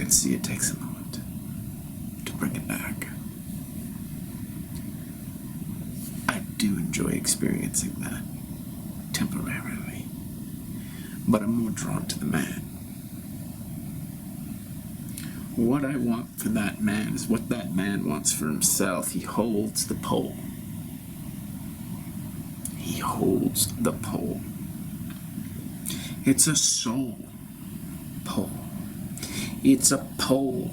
can see it takes a moment to bring it back. I do enjoy experiencing that temporarily, but I'm more drawn to the man. What I want for that man is what that man wants for himself. He holds the pole. He holds the pole. It's a soul pole. It's a pole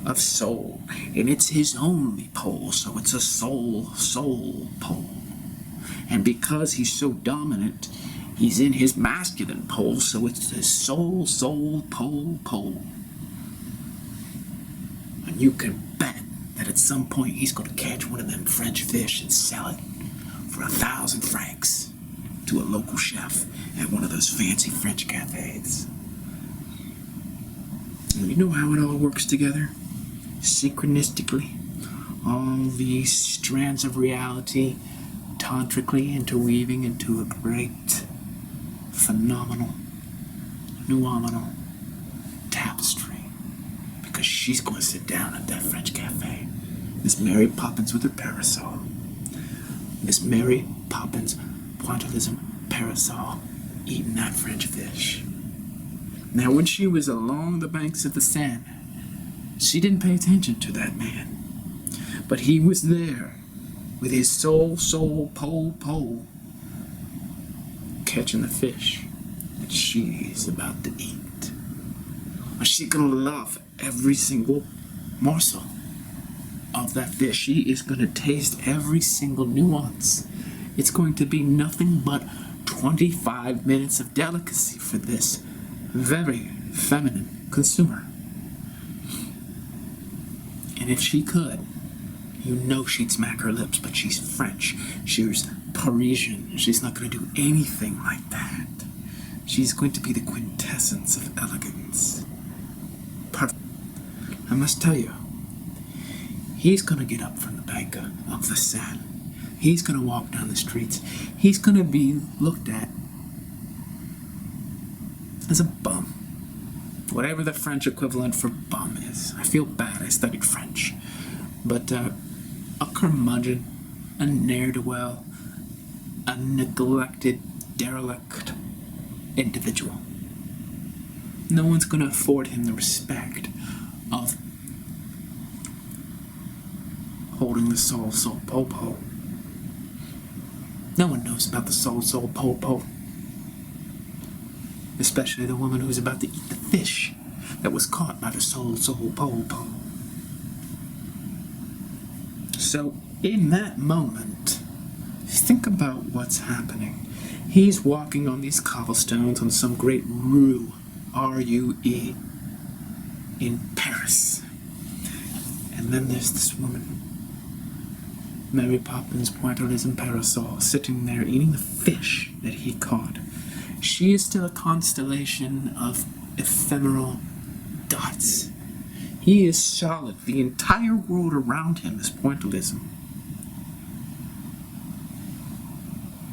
of soul, and it's his only pole, so it's a soul pole. And because he's so dominant, he's in his masculine pole, so it's his soul pole. And you can bet that at some point he's going to catch one of them French fish and sell it for 1,000 francs to a local chef at one of those fancy French cafes. And you know how it all works together? Synchronistically. All these strands of reality tantrically interweaving into a great, phenomenal, nuominal tapestry. Because she's going to sit down at that French cafe. Miss Mary Poppins with her parasol. Miss Mary Poppins, pointillism, parasol, eating that French fish. Now, when she was along the banks of the Seine, she didn't pay attention to that man. But he was there with his soul, pole, catching the fish that she's about to eat. And she's going to love every single morsel of that fish. She is going to taste every single nuance. It's going to be nothing but 25 minutes of delicacy for this very feminine consumer. And if she could, you know she'd smack her lips, but she's French. She's Parisian. She's not going to do anything like that. She's going to be the quintessence of elegance. Perfect. I must tell you, he's going to get up from the bank of the Seine. He's going to walk down the streets. He's going to be looked at as a bum. Whatever the French equivalent for bum is. I feel bad, I studied French. But a curmudgeon, a ne'er-do-well, a neglected, derelict individual. No one's going to afford him the respect of holding the soul, po. No one knows about the soul, po. Especially the woman who's about to eat the fish that was caught by the soul, po. So, in that moment, think about what's happening. He's walking on these cobblestones on some great rue, R-U-E, in Paris. And then there's this woman, Mary Poppins, pointillism, parasol, sitting there eating the fish that he caught. She is still a constellation of ephemeral dots. He is solid. The entire world around him is pointillism.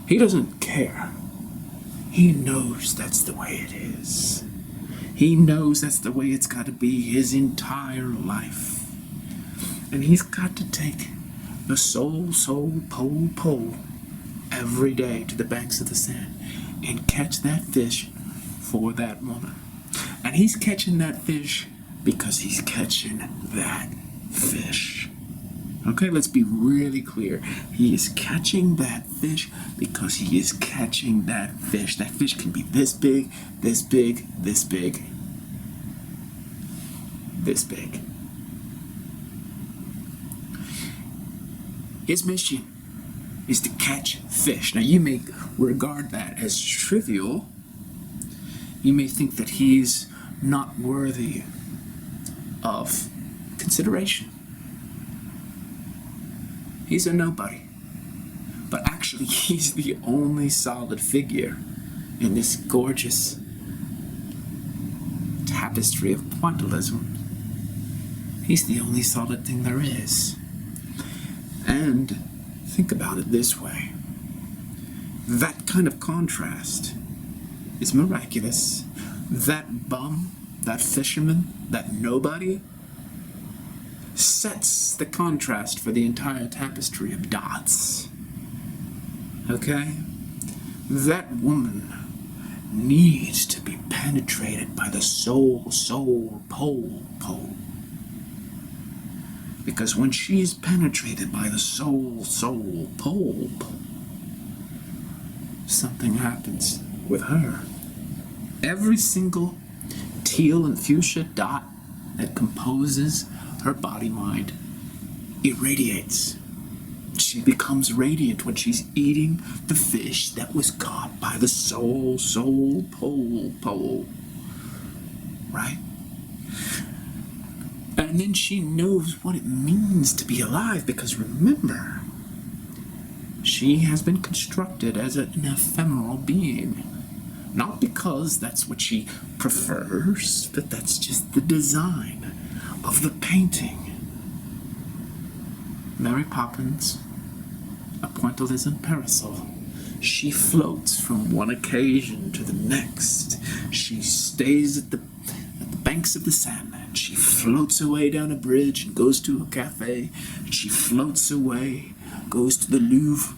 He doesn't care. He knows that's the way it is. He knows that's the way it's got to be his entire life. And he's got to take the soul, pole every day to the banks of the Seine and catch that fish for that woman. And he's catching that fish because he's catching that fish. Okay, let's be really clear. He is catching that fish because he is catching that fish. That fish can be this big, this big, this big, this big. His mission is to catch fish. Now, you may regard that as trivial. You may think that he's not worthy of consideration. He's a nobody. But actually, he's the only solid figure in this gorgeous tapestry of pointillism. He's the only solid thing there is. And think about it this way. That kind of contrast is miraculous. That bum, that fisherman, that nobody, sets the contrast for the entire tapestry of dots. Okay? That woman needs to be penetrated by the soul, pole. Because when she's penetrated by the soul, pole, something happens with her. Every single teal and fuchsia dot that composes her body-mind irradiates. She becomes radiant when she's eating the fish that was caught by the soul, pole. Right? And then she knows what it means to be alive, because remember, she has been constructed as an ephemeral being. Not because that's what she prefers, but that's just the design of the painting. Mary Poppins, a pointillism parasol. She floats from one occasion to the next. She stays at the banks of the Seine. She floats away down a bridge and goes to a cafe. She floats away, goes to the Louvre,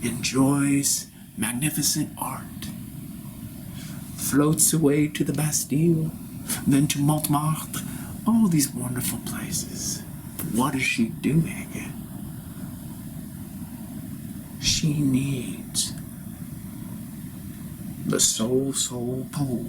enjoys magnificent art, floats away to the Bastille, then to Montmartre, all these wonderful places. But what is she doing? She needs the soul, pole.